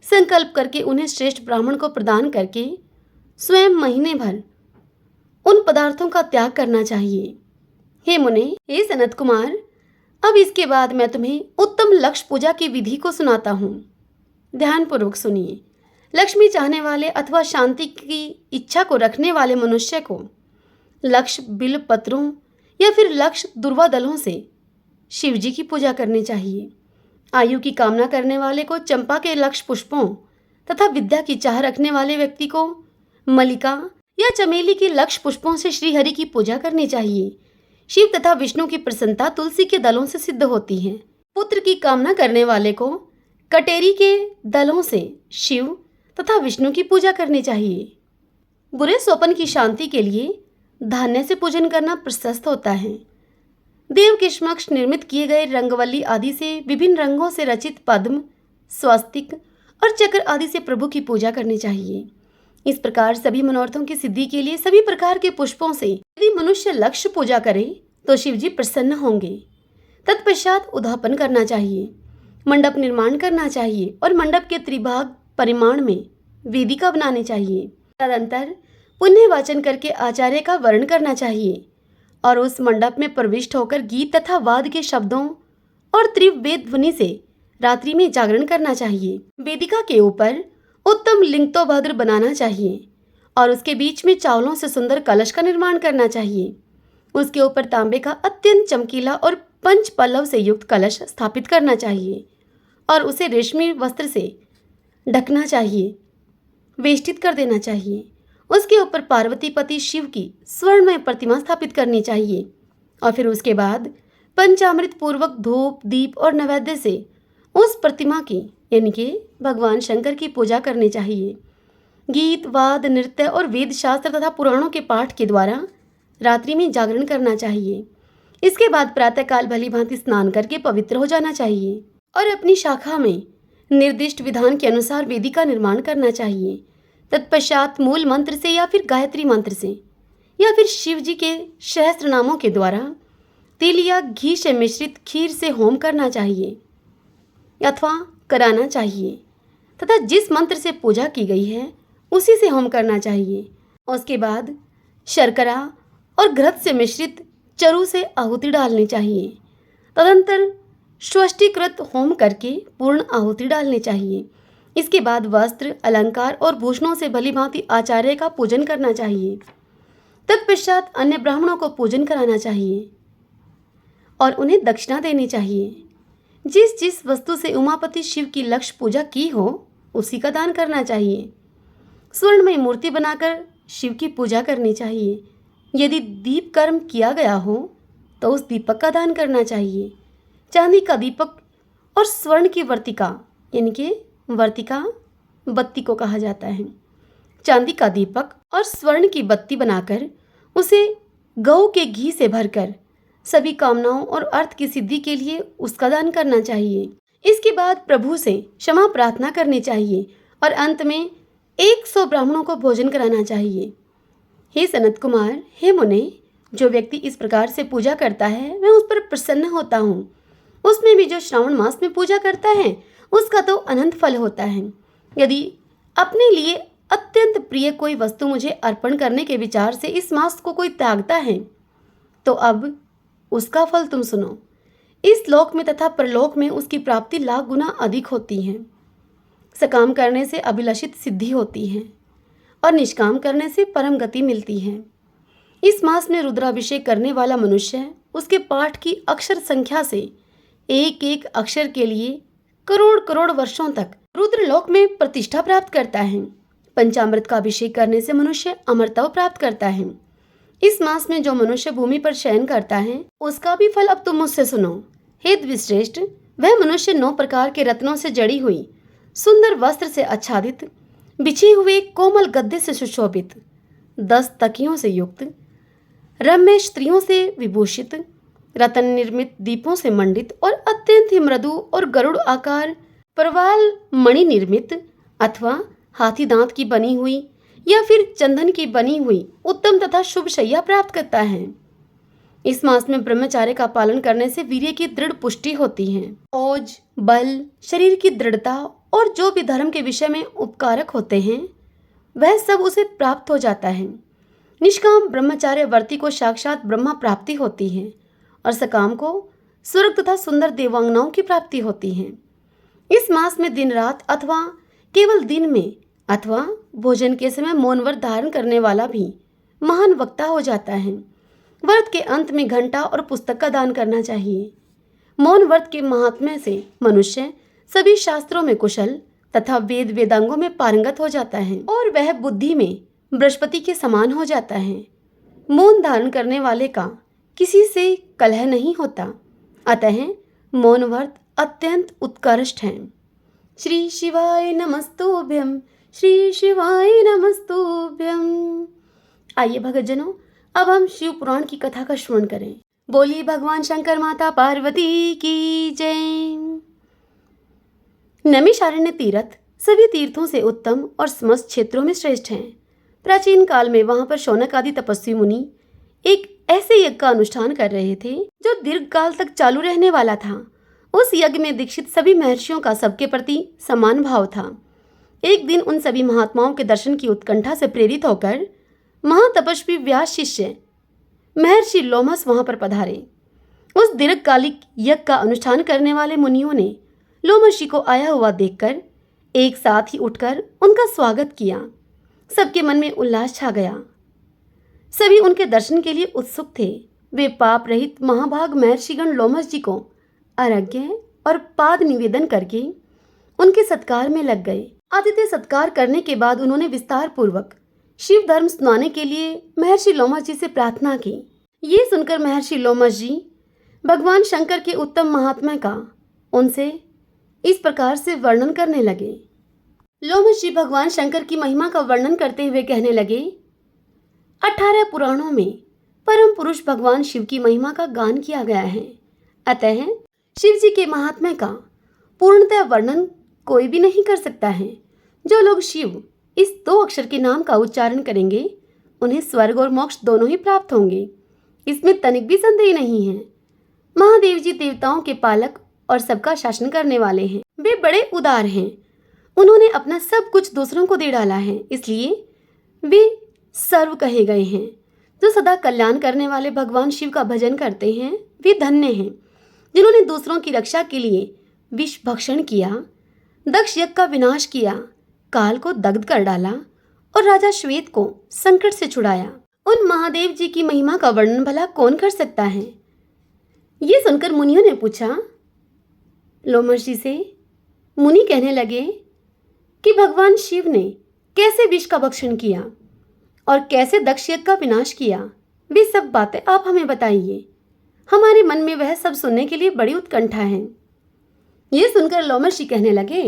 संकल्प करके उन्हें श्रेष्ठ ब्राह्मण को प्रदान करके स्वयं महीने भर उन पदार्थों का त्याग करना चाहिए। हे मुने, हे सनत कुमार, अब इसके बाद मैं तुम्हें उत्तम लक्ष्य पूजा की विधि को सुनाता हूँ। ध्यानपूर्वक सुनिए। लक्ष्मी चाहने वाले अथवा शांति की इच्छा को रखने वाले मनुष्य को लक्ष्य बिल्व पत्रों या फिर लक्ष्य दुर्वा दलों से शिव जी की पूजा करनी चाहिए। आयु की कामना करने वाले को चंपा के लक्ष्य पुष्पों तथा विद्या की चाह रखने वाले व्यक्ति को मल्लिका या चमेली के लक्ष्य पुष्पों से श्रीहरि की पूजा करनी चाहिए। शिव तथा विष्णु की प्रसन्नता तुलसी के दलों से सिद्ध होती है। पुत्र की कामना करने वाले को कटेरी के दलों से शिव तथा विष्णु की पूजा करनी चाहिए। बुरे स्वप्न की शांति के लिए धान्य से पूजन करना प्रशस्त होता है। देव के समक्ष निर्मित किए गए रंगवल्ली आदि से विभिन्न रंगों से रचित पद्म, स्वस्तिक और चक्र आदि से प्रभु की पूजा करनी चाहिए। इस प्रकार सभी मनोरथों की सिद्धि के लिए सभी प्रकार के पुष्पों से यदि मनुष्य लक्ष्य पूजा करे तो शिव जी प्रसन्न होंगे। तत्पश्चात उद्यापन करना चाहिए, मंडप निर्माण करना चाहिए और मंडप के त्रिभाग परिमाण में वेदिका बनानी चाहिए। तदंतर पुण्य वाचन करके आचार्य का वर्ण करना चाहिए और उस मंडप में प्रविष्ट होकर गीत तथा वाद के शब्दों और त्रिवेद ध्वनि से रात्रि में जागरण करना चाहिए। वेदिका के ऊपर उत्तम लिंगतोभद्र बनाना चाहिए और उसके बीच में चावलों से सुंदर कलश का निर्माण करना चाहिए। उसके ऊपर तांबे का अत्यंत चमकीला और पंच पल्लव से युक्त कलश स्थापित करना चाहिए और उसे रेशमी वस्त्र से ढकना चाहिए, वेष्टित कर देना चाहिए। उसके ऊपर पार्वती पति शिव की स्वर्णमय प्रतिमा स्थापित करनी चाहिए और फिर उसके बाद पंचामृत पूर्वक धूप, दीप और नैवेद्य से उस प्रतिमा की यानी कि भगवान शंकर की पूजा करनी चाहिए। गीत, वाद, नृत्य और वेद शास्त्र तथा पुराणों के पाठ के द्वारा रात्रि में जागरण करना चाहिए। इसके बाद प्रातःकाल भली भांति स्नान करके पवित्र हो जाना चाहिए और अपनी शाखा में निर्दिष्ट विधान के अनुसार वेदी का निर्माण करना चाहिए। तत्पश्चात मूल मंत्र से या फिर गायत्री मंत्र से या फिर शिव जी के सहस्त्र नामों के द्वारा तिल या घी से मिश्रित खीर से होम करना चाहिए अथवा कराना चाहिए तथा जिस मंत्र से पूजा की गई है उसी से होम करना चाहिए। उसके बाद शर्करा और घृत से मिश्रित चरु से आहुति डालनी चाहिए। तदंतर स्वष्टिकृत होम करके पूर्ण आहुति डालनी चाहिए। इसके बाद वस्त्र, अलंकार और भूषणों से भली भांति आचार्य का पूजन करना चाहिए। तत्पश्चात अन्य ब्राह्मणों को पूजन कराना चाहिए और उन्हें दक्षिणा देनी चाहिए। जिस जिस वस्तु से उमापति शिव की लक्ष्य पूजा की हो उसी का दान करना चाहिए। स्वर्णमय मूर्ति बनाकर शिव की पूजा करनी चाहिए। यदि दीप कर्म किया गया हो तो उस दीपक का दान करना चाहिए। चांदी का दीपक और स्वर्ण की वर्तिका यानी कि वर्तिका बत्ती को कहा जाता है। चांदी का दीपक और स्वर्ण की बत्ती बनाकर उसे गऊ के घी से भरकर सभी कामनाओं और अर्थ की सिद्धि के लिए उसका दान करना चाहिए। इसके बाद प्रभु से क्षमा प्रार्थना करनी चाहिए और अंत में 100 ब्राह्मणों को भोजन कराना चाहिए। हे सनत कुमार, हे मुने, जो व्यक्ति इस प्रकार से पूजा करता है मैं उस पर प्रसन्न होता हूँ। उसमें भी जो श्रावण मास में पूजा करता है उसका तो अनंत फल होता है। यदि अपने लिए अत्यंत प्रिय कोई वस्तु मुझे अर्पण करने के विचार से इस मास को कोई त्यागता है तो अब उसका फल तुम सुनो। इस लोक में तथा परलोक में उसकी प्राप्ति लाख गुना अधिक होती है। सकाम करने से अभिलषित सिद्धि होती है और निष्काम करने से परम गति मिलती है। इस मास में रुद्राभिषेक करने वाला मनुष्य उसके पाठ की अक्षर संख्या से एक एक अक्षर के लिए करोड़ करोड़ वर्षों तक रुद्रलोक में प्रतिष्ठा प्राप्त करता है। पंचामृत का अभिषेक करने से मनुष्य अमरत्व प्राप्त करता है। इस मास में जो मनुष्य भूमि पर शयन करता है उसका भी फल अब तुम मुझसे सुनो। हे द्विश्रेष्ठ, वह मनुष्य 9 प्रकार के रत्नों से जड़ी हुई, सुंदर वस्त्र से आच्छादित, बिछे हुए कोमल गद्दे से सुशोभित, 10 तकियों से युक्त, रम्य स्त्रियों से विभूषित, रतन निर्मित दीपों से मंडित और अत्यंत ही मृदु और गरुड़ आकार परवाल मणि निर्मित अथवा हाथी दांत की बनी हुई या फिर चंदन की बनी हुई उत्तम तथा शुभ शैया प्राप्त करता है। इस मास में ब्रह्मचार्य का पालन करने से वीर्य की दृढ़ पुष्टि होती है। ओज, बल, शरीर की दृढ़ता और जो भी धर्म के विषय में उपकारक होते हैं वह सब उसे प्राप्त हो जाता है। निष्काम ब्रह्मचार्य वर्ती को साक्षात ब्रह्मा प्राप्ति होती है और सकाम को स्वर्ग तथा सुंदर देवांगनाओं की प्राप्ति होती है। इस मास में दिन रात अथवा केवल दिन में अथवा भोजन के समय मौन व्रत धारण करने वाला भी महान वक्ता हो जाता है। व्रत के अंत में घंटा और पुस्तक का दान करना चाहिए। मौन व्रत के महात्म्य से मनुष्य सभी शास्त्रों में कुशल तथा वेद वेदांगों में पारंगत हो जाता है और वह बुद्धि में बृहस्पति के समान हो जाता है। मौन धारण करने वाले का किसी से कलह नहीं होता, अतः मौन व्रत अत्यंत उत्कृष्ट है। श्री शिवाय नमस्तुभ्यं, श्री शिवाय नमस्तुभ्यं। आइए भक्तजनों, अब हम शिव पुराण की कथा का श्रवण करें। बोलिए भगवान शंकर माता पार्वती की जय। नैमिषारण्य तीर्थ सभी तीर्थों से उत्तम और समस्त क्षेत्रों में श्रेष्ठ हैं। प्राचीन काल में वहां पर शौनक आदि तपस्वी मुनि एक ऐसे यज्ञ का अनुष्ठान कर रहे थे जो दीर्घ काल तक चालू रहने वाला था। उस यज्ञ में दीक्षित सभी महर्षियों का सबके प्रति समान भाव था। एक दिन उन सभी महात्माओं के दर्शन की उत्कंठा से प्रेरित होकर महातपस्वी व्यास शिष्य महर्षि लोमस वहां पर पधारे। उस दीर्घकालिक यज्ञ का अनुष्ठान करने वाले मुनियों ने लोमस को आया हुआ देखकर एक साथ ही उठकर उनका स्वागत किया। सबके मन में उल्लास छा गया। सभी उनके दर्शन के लिए उत्सुक थे। वे पाप रहित महाभाग महर्षिगण लोमस जी को अर्घ्य और पाद निवेदन करके उनके सत्कार में लग गए। आतिथ्य सत्कार करने के बाद उन्होंने विस्तार पूर्वक शिव धर्म सुनाने के लिए महर्षि लोमस जी से प्रार्थना की। ये सुनकर महर्षि लोमस जी भगवान शंकर के उत्तम महात्म्य का उनसे इस प्रकार से वर्णन करने लगे। लोमस जी भगवान शंकर की महिमा का वर्णन करते हुए कहने लगे, 18 पुराणों में परम पुरुष भगवान शिव की महिमा का गान किया गया है। अतः शिव जी के महात्म्य का पूर्णतः वर्णन कोई भी नहीं कर सकता है। जो लोग शिव इस 2 अक्षर के नाम का उच्चारण करेंगे उन्हें स्वर्ग और मोक्ष दोनों ही प्राप्त होंगे, इसमें तनिक भी संदेह नहीं है। महादेव जी देवताओं के पालक और सबका शासन करने वाले हैं। वे बड़े उदार हैं। उन्होंने अपना सब कुछ दूसरों को दे डाला है, इसलिए वे सर्व कहे गए हैं। जो सदा कल्याण करने वाले भगवान शिव का भजन करते हैं वे धन्य हैं। जिन्होंने दूसरों की रक्षा के लिए विष भक्षण किया, दक्ष यज्ञ का विनाश किया, काल को दग्ध कर डाला और राजा श्वेत को संकट से छुड़ाया, उन महादेव जी की महिमा का वर्णन भला कौन कर सकता है। ये सुनकर मुनियों ने पूछा लोमस जी से। मुनि कहने लगे कि भगवान शिव ने कैसे विष का भक्षण किया और कैसे दक्ष यज्ञ का विनाश किया, वे सब बातें आप हमें बताइए। हमारे मन में वह सब सुनने के लिए बड़ी उत्कंठा है। ये सुनकर लोमस जी कहने लगे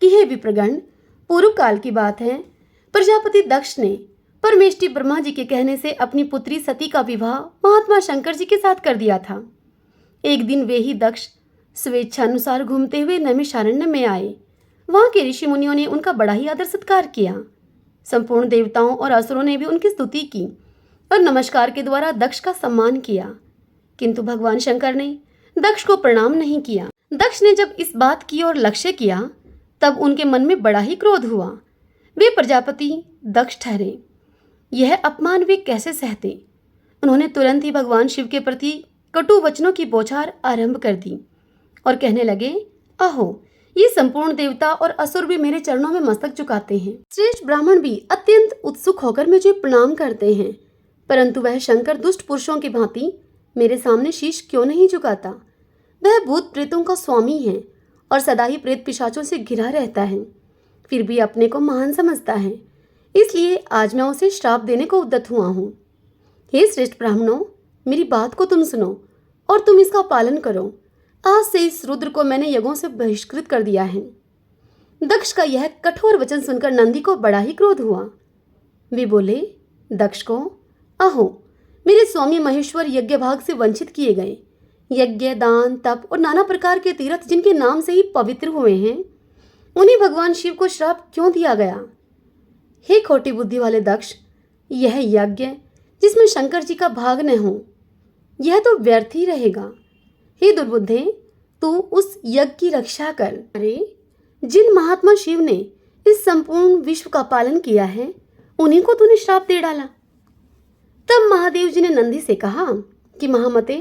कि हे विप्रगण, पूर्व काल की बात है। प्रजापति दक्ष ने परमेष्टि ब्रह्मा जी के कहने से अपनी पुत्री सती का विवाह महात्मा शंकर जी के साथ कर दिया था। एक दिन वे ही दक्ष स्वेच्छानुसार घूमते हुए नैमिषारण्य में आए। वहां के ऋषि मुनियों ने उनका बड़ा ही आदर सत्कार किया। संपूर्ण देवताओं और असुरों ने भी उनकी स्तुति की और नमस्कार के द्वारा दक्ष का सम्मान किया, किंतु भगवान शंकर ने दक्ष को प्रणाम नहीं किया। दक्ष ने जब इस बात की ओर लक्ष्य किया तब उनके मन में बड़ा ही क्रोध हुआ। वे प्रजापति दक्ष ठहरे। यह अपमान वे कैसे सहते। उन्होंने तुरंत ही भगवान शिव के प्रति कटु वचनों की बौछार आरंभ कर दी और कहने लगे, अहो, ये संपूर्ण देवता और असुर भी मेरे चरणों में मस्तक झुकाते हैं। श्रेष्ठ ब्राह्मण भी अत्यंत उत्सुक होकर मुझे प्रणाम करते हैं, परंतु वह शंकर दुष्ट पुरुषों की भांति मेरे सामने शीश क्यों नहीं झुकाता। वह भूत प्रेतों का स्वामी है और सदा ही प्रेत पिशाचों से घिरा रहता है, फिर भी अपने को महान समझता है, इसलिए आज मैं उसे श्राप देने को उद्यत हुआ हूँ। हे श्रेष्ठ ब्राह्मणों, मेरी बात को तुम सुनो और तुम इसका पालन करो। आज से इस रुद्र को मैंने यज्ञों से बहिष्कृत कर दिया है। दक्ष का यह कठोर वचन सुनकर नंदी को बड़ा ही क्रोध हुआ। वे बोले दक्ष को, अहो, मेरे स्वामी महेश्वर यज्ञ भाग से वंचित किए गए। यज्ञ, दान, तप और नाना प्रकार के तीर्थ जिनके नाम से ही पवित्र हुए हैं, उन्हें भगवान शिव को श्राप क्यों दिया गया? हे खोटी बुद्धि वाले दक्ष, यह यज्ञ जिसमें शंकर जी का भाग न हो, यह तो व्यर्थ ही रहेगा। हे दुर्बुद्धे, तू उस यज्ञ की रक्षा कर। अरे, जिन महात्मा शिव ने इस संपूर्ण विश्व का पालन किया है, उन्हीं को तूने श्राप दे डाला। तब महादेव जी ने नंदी से कहा कि महामते,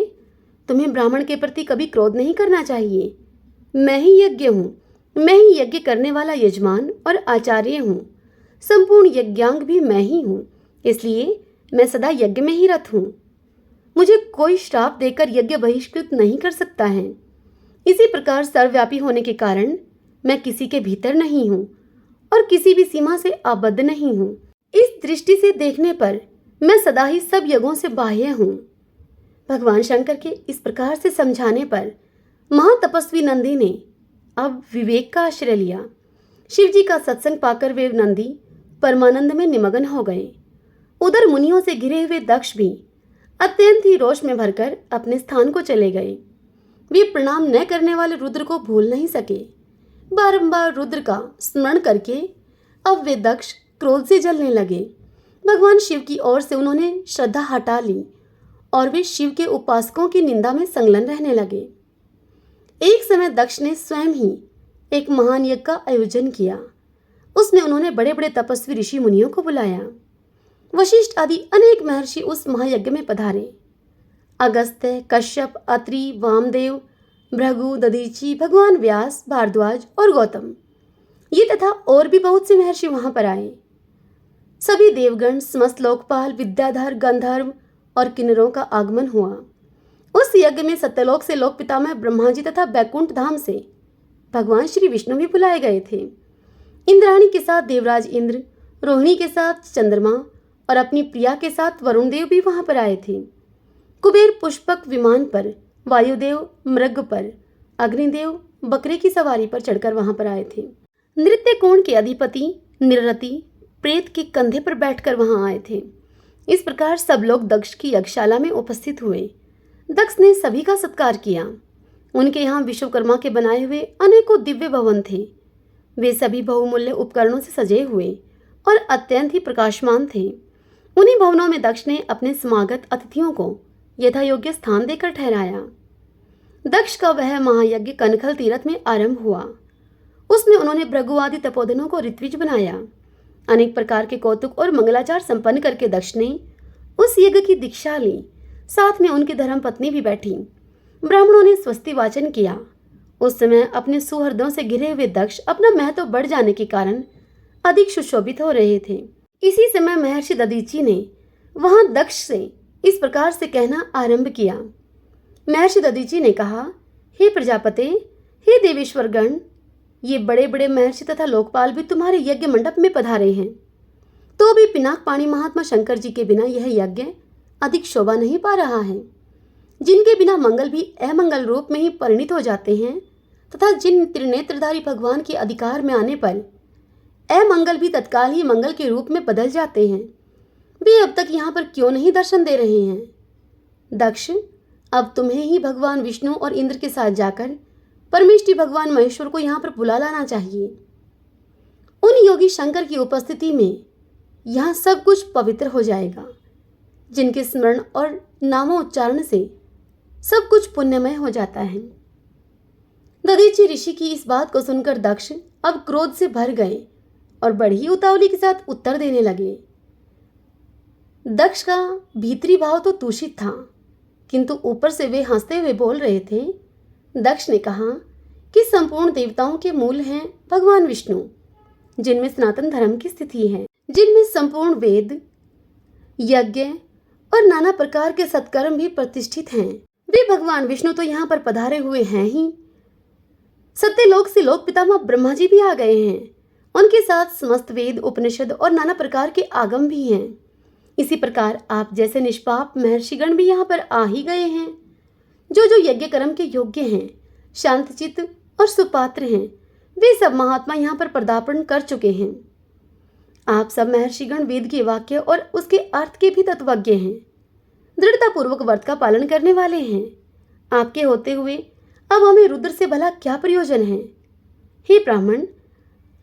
तुम्हें ब्राह्मण के प्रति कभी क्रोध नहीं करना चाहिए। मैं ही यज्ञ हूँ, मैं ही यज्ञ करने वाला यजमान और आचार्य हूँ। संपूर्ण यज्ञांग भी मैं ही हूँ, इसलिए मैं सदा यज्ञ में ही रत हूँ। मुझे कोई श्राप देकर यज्ञ बहिष्कृत नहीं कर सकता है। इसी प्रकार सर्वव्यापी होने के कारण मैं किसी के भीतर नहीं हूँ और किसी भी सीमा से आबद्ध नहीं हूँ। इस दृष्टि से देखने पर मैं सदा ही सब यज्ञों से बाह्य हूँ। भगवान शंकर के इस प्रकार से समझाने पर महातपस्वी नंदी ने अब विवेक का आश्रय लिया। शिव जी का सत्संग पाकर वे नंदी परमानंद में निमग्न हो गए। उधर मुनियों से घिरे हुए दक्ष भी अत्यंत ही रोष में भरकर अपने स्थान को चले गए। वे प्रणाम न करने वाले रुद्र को भूल नहीं सके। बारंबार रुद्र का स्मरण करके अब वे दक्ष क्रोध से जलने लगे। भगवान शिव की ओर से उन्होंने श्रद्धा हटा ली और वे शिव के उपासकों की निंदा में संलग्न रहने लगे। एक समय दक्ष ने स्वयं ही एक महान यज्ञ का आयोजन किया। उसमें उन्होंने बड़े बड़े तपस्वी ऋषि मुनियों को बुलाया। वशिष्ठ आदि अनेक महर्षि उस महायज्ञ में पधारे। अगस्त्य, कश्यप, अत्रि, वामदेव, भृगु, दधीचि, भगवान व्यास, भारद्वाज और गौतम, ये तथा और भी बहुत से महर्षि वहां पर आए। सभी देवगण, समस्त लोकपाल, विद्याधर, गंधर्व और किन्नरों का आगमन हुआ। उस यज्ञ में सत्यलोक से लोक पितामह ब्रह्मा जी तथा बैकुंठ धाम से भगवान श्री विष्णु भी बुलाए गए थे। इंद्राणी के साथ देवराज इंद्र, रोहिणी के साथ चंद्रमा और अपनी प्रिया के साथ वरुण देव भी वहां पर आए थे। कुबेर पुष्पक विमान पर, वायुदेव मृग पर, अग्निदेव बकरे की सवारी पर चढ़कर वहां पर आए थे। नृत्य कोण के अधिपति निरति प्रेत के कंधे पर बैठकर वहां आए थे। इस प्रकार सब लोग दक्ष की यज्ञशाला में उपस्थित हुए। दक्ष ने सभी का सत्कार किया। उनके यहाँ विश्वकर्मा के बनाए हुए अनेकों दिव्य भवन थे। वे सभी बहुमूल्य उपकरणों से सजे हुए और अत्यंत ही प्रकाशमान थे। उन्हीं भवनों में दक्ष ने अपने समागत अतिथियों को यथा योग्य स्थान देकर ठहराया। दक्ष का वह महायज्ञ कनखल तीर्थ में आरंभ हुआ। उसमें उन्होंने भृगु आदि तपोधनों को ऋत्विज बनाया। अनेक प्रकार के कौतुक और मंगलाचार संपन्न करके दक्ष ने उस यज्ञ की दीक्षा ली। साथ में उनकी धर्मपत्नी भी बैठी। ब्राह्मणों ने स्वस्ति वाचन किया। उस समय अपने सुहृदों से घिरे हुए दक्ष अपना महत्व बढ़ जाने के कारण अधिक सुशोभित हो रहे थे। इसी समय महर्षि दधीचि ने वहां दक्ष से इस प्रकार से कहना आरंभ किया। महर्षि दधीचि ने कहा, हे प्रजापते, हे देवेश्वर गण, ये बड़े बड़े महर्षि तथा लोकपाल भी तुम्हारे यज्ञ मंडप में पधारे हैं, तो भी पिनाक पाणी महात्मा शंकर जी के बिना यह यज्ञ अधिक शोभा नहीं पा रहा है। जिनके बिना मंगल भी अमंगल रूप में ही परिणित हो जाते हैं तथा जिन त्रिनेत्रधारी भगवान के अधिकार में आने पर अमंगल भी तत्काल ही मंगल के रूप में बदल जाते हैं, वे अब तक यहाँ पर क्यों नहीं दर्शन दे रहे हैं? दक्ष, अब तुम्हें ही भगवान विष्णु और इंद्र के साथ जाकर परमेष्टि भगवान महेश्वर को यहाँ पर बुला लाना चाहिए। उन योगी शंकर की उपस्थिति में यहाँ सब कुछ पवित्र हो जाएगा, जिनके स्मरण और नामोच्चारण से सब कुछ पुण्यमय हो जाता है। दधीचि ऋषि की इस बात को सुनकर दक्ष अब क्रोध से भर गए और बड़ी उतावली के साथ उत्तर देने लगे। दक्ष का भीतरी भाव तो दूषित था, किंतु ऊपर से वे हंसते हुए बोल रहे थे। दक्ष ने कहा कि संपूर्ण देवताओं के मूल हैं भगवान विष्णु, जिनमें सनातन धर्म की स्थिति है, जिनमें संपूर्ण वेद, यज्ञ और नाना प्रकार के सत्कर्म भी प्रतिष्ठित हैं। वे भगवान विष्णु तो यहाँ पर पधारे हुए हैं ही, सत्यलोक से लोक पितामह ब्रह्मा जी भी आ गए हैं। उनके साथ समस्त वेद, उपनिषद और नाना प्रकार के आगम भी हैं। इसी प्रकार आप जैसे निष्पाप महर्षिगण भी यहाँ पर आ ही गए हैं। जो जो यज्ञ कर्म के योग्य हैं, शांतचित्त और सुपात्र हैं, वे सब महात्मा यहाँ पर पदार्पण कर चुके हैं। आप सब महर्षिगण वेद के वाक्य और उसके अर्थ के भी तत्वज्ञ हैं, दृढ़ता पूर्वक व्रत का पालन करने वाले हैं। आपके होते हुए अब हमें रुद्र से भला क्या प्रयोजन है? हे ब्राह्मण,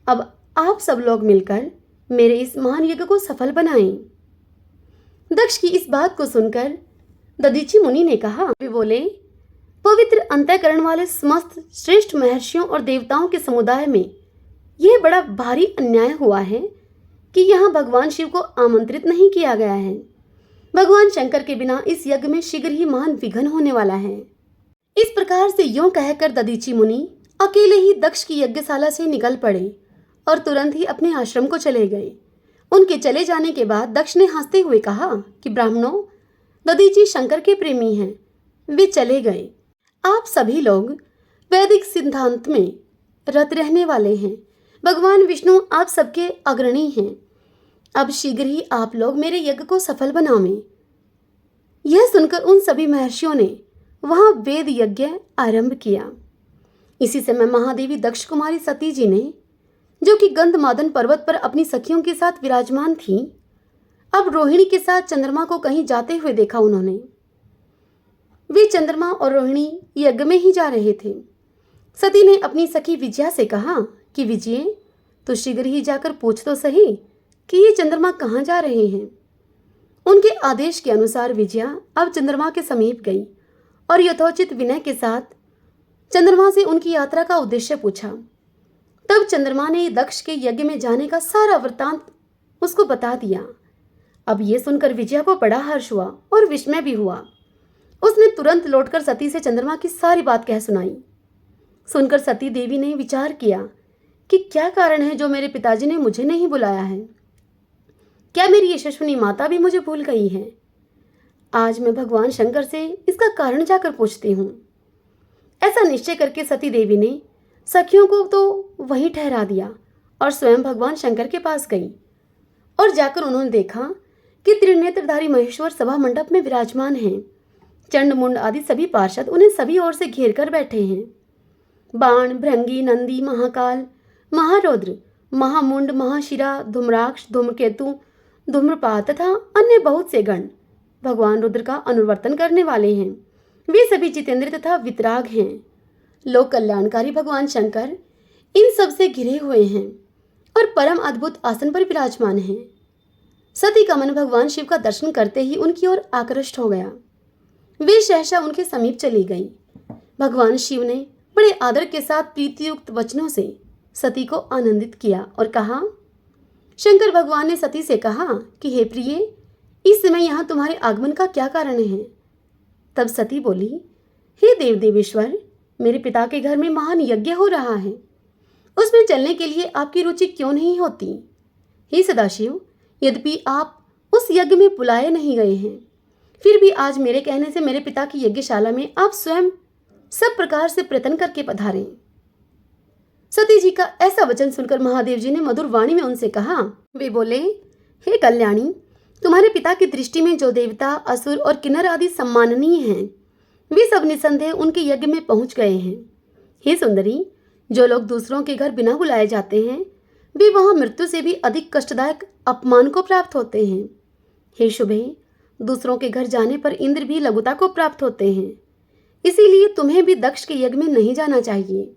अब आप सब लोग मिलकर मेरे इस महान यज्ञ को सफल बनाएं। दक्ष की इस बात को सुनकर दधीचि मुनि ने कहा, वे बोले, पवित्र अंतःकरण वाले समस्त श्रेष्ठ महर्षियों और देवताओं के समुदाय में यह बड़ा भारी अन्याय हुआ है कि यहाँ भगवान शिव को आमंत्रित नहीं किया गया है। भगवान शंकर के बिना इस यज्ञ में शीघ्र ही महान विघ्न होने वाला है। इस प्रकार से यूं कहकर दधीचि मुनि अकेले ही दक्ष की यज्ञशाला से निकल पड़े और तुरंत ही अपने आश्रम को चले गए। उनके चले जाने के बाद दक्ष ने हंसते हुए कहा कि ब्राह्मणों, दधीचि शंकर के प्रेमी हैं, वे चले गए। आप सभी लोग वैदिक सिद्धांत में रत रहने वाले हैं। भगवान विष्णु आप सबके अग्रणी हैं। अब शीघ्र ही आप लोग मेरे यज्ञ को सफल बनावें। यह सुनकर उन सभी महर्षियों ने वहां वेद यज्ञ आरंभ किया। इसी समय महादेवी दक्ष कुमारी सती जी ने, जो कि गंधमादन पर्वत पर अपनी सखियों के साथ विराजमान थी, अब रोहिणी के साथ चंद्रमा को कहीं जाते हुए देखा। उन्होंने वे चंद्रमा और रोहिणी यज्ञ में ही जा रहे थे। सती ने अपनी सखी विजया से कहा कि विजय, तो शीघ्र ही जाकर पूछ तो सही कि ये चंद्रमा कहाँ जा रहे हैं। उनके आदेश के अनुसार विजया अब चंद्रमा के समीप गई और यथोचित विनय के साथ चंद्रमा से उनकी यात्रा का उद्देश्य पूछा। तब चंद्रमा ने दक्ष के यज्ञ में जाने का सारा वृत्तांत उसको बता दिया। अब ये सुनकर विजया को बड़ा हर्ष हुआ और विस्मय भी हुआ। उसने तुरंत लौटकर सती से चंद्रमा की सारी बात कह सुनाई। सुनकर सती देवी ने विचार किया कि क्या कारण है जो मेरे पिताजी ने मुझे नहीं बुलाया है। क्या मेरी यशस्विनी माता भी मुझे भूल गई है? आज मैं भगवान शंकर से इसका कारण जाकर पूछती हूँ। ऐसा निश्चय करके सती देवी ने सखियों को तो वहीं ठहरा दिया और स्वयं भगवान शंकर के पास गई और जाकर उन्होंने देखा कि त्रिनेत्रधारी महेश्वर सभा मंडप में विराजमान हैं। चंड मुंड आदि सभी पार्षद उन्हें सभी ओर से घेर कर बैठे हैं। बाण, भृंगी, नंदी, महाकाल, महारौद्र, महामुंड, महाशिरा, धूम्राक्ष, धूम्रकेतु, धूम्रपात तथा अन्य बहुत से गण भगवान रुद्र का अनुवर्तन करने वाले हैं। वे सभी जितेंद्र तथा वितराग हैं। लोक कल्याणकारी भगवान शंकर इन सब से घिरे हुए हैं और परम अद्भुत आसन पर विराजमान हैं। सती का मन भगवान शिव का दर्शन करते ही उनकी ओर आकृष्ट हो गया। वे सहसा उनके समीप चली गई। भगवान शिव ने बड़े आदर के साथ प्रीतियुक्त वचनों से सती को आनंदित किया और कहा। शंकर भगवान ने सती से कहा कि हे प्रिय, इस समय यहाँ तुम्हारे आगमन का क्या कारण है? तब सती बोली, हे देव देवेश्वर, मेरे पिता के घर में महान यज्ञ हो रहा है, उसमें चलने के लिए आपकी रुचि क्यों नहीं होती? हे सदाशिव, यद्यपि आप उस यज्ञ में बुलाए नहीं गए हैं, फिर भी आज मेरे कहने से मेरे पिता की यज्ञशाला में आप स्वयं सब प्रकार से प्रयत्न करके पधारें। सती जी का ऐसा वचन सुनकर महादेव जी ने मधुर वाणी में उनसे कहा। वे बोले, हे कल्याणी, तुम्हारे पिता की दृष्टि में जो देवता, असुर और किन्नर आदि सम्माननीय हैं, वे सब निसंदेह उनके यज्ञ में पहुंच गए हैं। हे सुंदरी, जो लोग दूसरों के घर बिना बुलाए जाते हैं, वे वहां मृत्यु से भी अधिक कष्टदायक अपमान को प्राप्त होते हैं। हे शुभे, दूसरों के घर जाने पर इंद्र भी लघुता को प्राप्त होते हैं, इसीलिए तुम्हें भी दक्ष के यज्ञ में नहीं जाना चाहिए।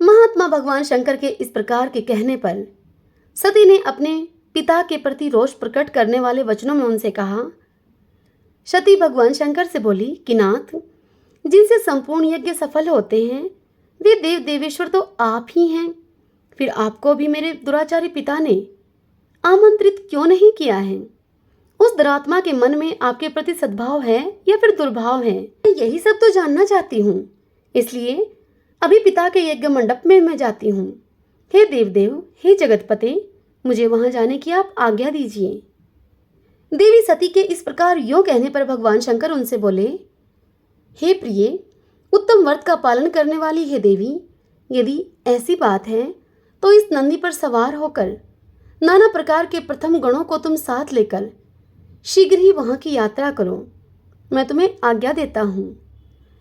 महात्मा भगवान शंकर के इस प्रकार के कहने पर सती ने अपने पिता के प्रति रोष प्रकट करने वाले वचनों में उनसे कहा। सती भगवान शंकर से बोली कि नाथ, जिनसे संपूर्ण यज्ञ सफल होते हैं वे देव देवेश्वर तो आप ही हैं, फिर आपको भी मेरे दुराचारी पिता ने आमंत्रित क्यों नहीं किया है? उस दुरात्मा के मन में आपके प्रति सद्भाव है या फिर दुर्भाव है, यही सब तो जानना चाहती हूँ। इसलिए अभी पिता के यज्ञ मंडप में मैं जाती हूँ। हे देवदेव, हे जगतपते, मुझे वहां जाने की आप आज्ञा दीजिए। देवी सती के इस प्रकार यों कहने पर भगवान शंकर उनसे बोले, हे प्रिय, उत्तम व्रत का पालन करने वाली हे देवी, यदि ऐसी बात है तो इस नंदी पर सवार होकर नाना प्रकार के प्रथम गणों को तुम साथ लेकर शीघ्र ही वहां की यात्रा करो, मैं तुम्हें आज्ञा देता हूं।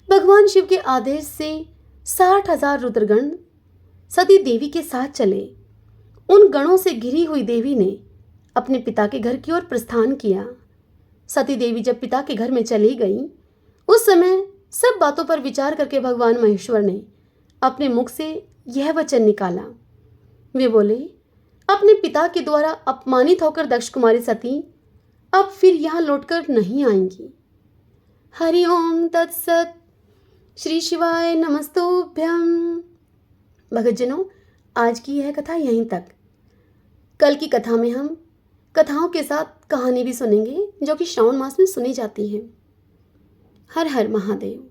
भगवान शिव के आदेश से 60,000 रुद्रगण सती देवी के साथ चले। उन गणों से घिरी हुई देवी ने अपने पिता के घर की ओर प्रस्थान किया। सती देवी जब पिता के घर में चली गई, उस समय सब बातों पर विचार करके भगवान महेश्वर ने अपने मुख से यह वचन निकाला। वे बोले, अपने पिता के द्वारा अपमानित होकर दक्ष कुमारी सती अब फिर यहाँ लौटकर नहीं आएंगी। हरि ओम तत्सत। श्री शिवाय नमस्तुभ्यम। भक्तजनों, आज की यह कथा यहीं तक। कल की कथा में हम कथाओं के साथ कहानी भी सुनेंगे जो कि श्रावण मास में सुनी जाती है। हर हर महादेव।